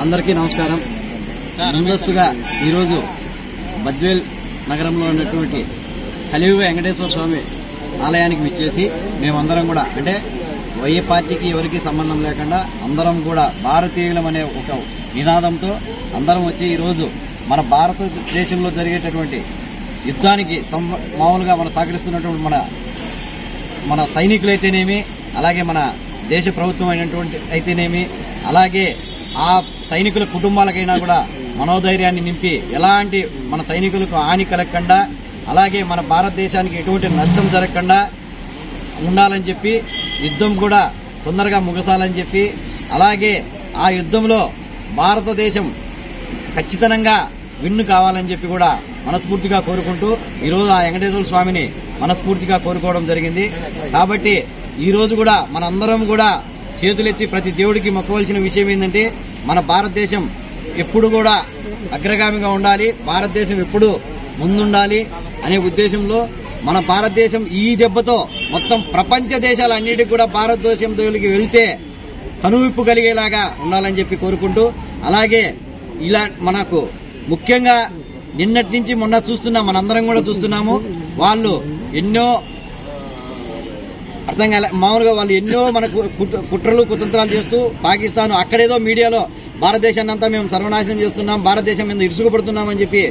అందరికీ నమస్కారం. ముందస్తుగా ఈరోజు బద్వేల్ నగరంలో ఉన్నటువంటి కలియుగ వెంకటేశ్వర స్వామి ఆలయానికి విచ్చేసి మేమందరం కూడా అంటే ఏ పార్టీకి ఎవరికి సంబంధం లేకుండా అందరం కూడా భారతీయులం అనే ఒక నినాదంతో అందరం వచ్చి ఈరోజు మన భారతదేశంలో జరిగేటటువంటి యుద్ధానికి మామూలుగా మనం సహకరిస్తున్నటువంటి మన సైనికులైతేనేమి, అలాగే మన దేశ ప్రభుత్వం అయినటువంటి అయితేనేమి, అలాగే ఆ సైనికుల కుటుంబాలకైనా కూడా మనోధైర్యాన్ని నింపి ఎలాంటి మన సైనికులకు హాని కలగకుండా, అలాగే మన భారతదేశానికి ఎటువంటి నష్టం జరగకుండా ఉండాలని చెప్పి యుద్ధం కూడా తొందరగా ముగసాలని చెప్పి, అలాగే ఆ యుద్ధంలో భారతదేశం ఖచ్చితంగా విన్ను కావాలని చెప్పి కూడా మనస్ఫూర్తిగా కోరుకుంటూ ఈరోజు ఆ వెంకటేశ్వర స్వామిని మనస్ఫూర్తిగా కోరుకోవడం జరిగింది. కాబట్టి ఈ రోజు కూడా మనందరం కూడా చేతులెత్తి ప్రతి దేవుడికి మొక్కవలసిన విషయం ఏంటంటే మన భారతదేశం ఎప్పుడు కూడా అగ్రగామిగా ఉండాలి, భారతదేశం ఎప్పుడు ముందుండాలి అనే ఉద్దేశంలో మన భారతదేశం ఈ దెబ్బతో మొత్తం ప్రపంచ దేశాలన్నిటికీ కూడా భారతదేశం జోలికి వెళ్తే కనువిప్పు కలిగేలాగా ఉండాలని చెప్పి కోరుకుంటూ, అలాగే ఇలా మనకు ముఖ్యంగా నిన్నటి నుంచి మొన్న చూస్తున్నాం, మనందరం కూడా చూస్తున్నాము. వాళ్ళు ఎన్నో అర్థం కాలే మామూలుగా వాళ్ళు ఎన్నో మనకు కుట్రలు కుతంత్రాలు చేస్తూ పాకిస్తాన్ అక్కడేదో మీడియాలో భారతదేశాన్ని అంతా మేము సర్వనాశనం చేస్తున్నాం, భారతదేశం మీద ఇరుసుకుపడుతున్నామని చెప్పి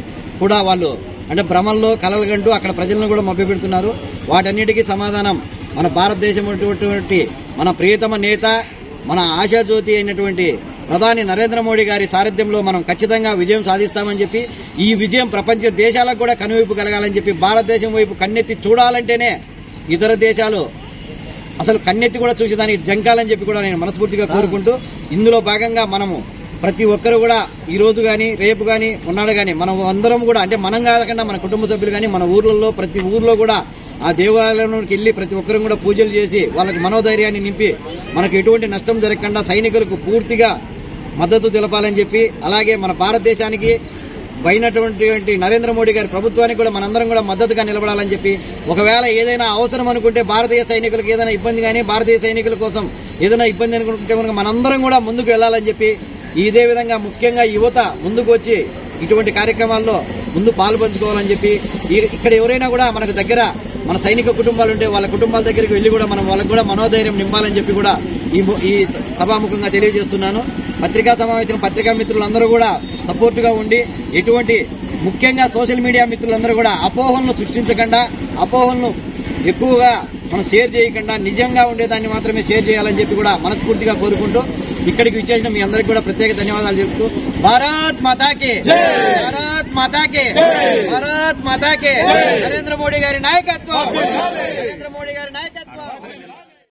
కూడా వాళ్ళు అంటే భ్రమల్లో కలలు కంటూ అక్కడ ప్రజలను కూడా మభ్యపెడుతున్నారు. వాటన్నిటికీ సమాధానం మన భారతదేశం మన ప్రియతమ నేత, మన ఆశాజ్యోతి అయినటువంటి ప్రధాని నరేంద్ర మోడీ గారి సారథ్యంలో మనం ఖచ్చితంగా విజయం సాధిస్తామని చెప్పి, ఈ విజయం ప్రపంచ దేశాలకు కూడా కనువైపు కలగాలని చెప్పి, భారతదేశం వైపు కన్నెత్తి చూడాలంటేనే ఇతర దేశాలు అసలు కన్నెత్తి కూడా చూసేదానికి జంకాలని చెప్పి కూడా నేను మనస్ఫూర్తిగా కోరుకుంటూ, ఇందులో భాగంగా మనము ప్రతి ఒక్కరు కూడా ఈ రోజు గాని రేపు గాని ఉన్నాడు గాని మనం అందరం కూడా అంటే మనం కాకుండా మన కుటుంబ సభ్యులు గాని మన ఊర్లలో ప్రతి ఊర్లో కూడా ఆ దేవాలయంలోకి వెళ్లి ప్రతి ఒక్కరు కూడా పూజలు చేసి వాళ్ళకి మనోధైర్యాన్ని నింపి మనకు ఎటువంటి నష్టం జరగకుండా సైనికులకు పూర్తిగా మద్దతు తెలపాలని చెప్పి, అలాగే మన భారతదేశానికి అయినటువంటి నరేంద్ర మోడీ గారి ప్రభుత్వానికి కూడా మనందరం కూడా మద్దతుగా నిలబడాలని చెప్పి, ఒకవేళ ఏదైనా అవసరం అనుకుంటే భారతీయ సైనికులకు ఏదైనా ఇబ్బంది కానీ భారతీయ సైనికుల కోసం ఏదైనా ఇబ్బంది అనుకుంటే కనుక మనందరం కూడా ముందుకు వెళ్లాలని చెప్పి, ఇదే విధంగా ముఖ్యంగా యువత ముందుకు వచ్చి ఇటువంటి కార్యక్రమాల్లో ముందు పాలు పంచుకోవాలని చెప్పి, ఇక్కడ ఎవరైనా కూడా మనకు దగ్గర మన సైనిక కుటుంబాలు ఉంటే వాళ్ళ కుటుంబాల దగ్గరికి వెళ్లి కూడా మనం వాళ్ళకు కూడా మనోధైర్యం నింపాలని చెప్పి కూడా ఈ సభాముఖంగా తెలియజేస్తున్నాను. పత్రికా సమావేశం పత్రికా మిత్రులందరూ కూడా సపోర్ట్ గా ఉండి ఎటువంటి ముఖ్యంగా సోషల్ మీడియా మిత్రులందరూ కూడా అపోహలను సృష్టించకుండా, అపోహలను ఎక్కువగా మనం షేర్ చేయకుండా నిజంగా ఉండేదాన్ని మాత్రమే షేర్ చేయాలని చెప్పి కూడా మనస్ఫూర్తిగా కోరుకుంటూ ఇక్కడికి విచ్చేసిన మీ అందరికీ కూడా ప్రత్యేక ధన్యవాదాలు చెప్తూ భారత్ మాతాకే, భారత్ మాతాకే, భారత్ మాతాకే, నరేంద్ర మోడీ గారి నాయకత్వం, నరేంద్ర మోడీ గారి నాయకత్వం.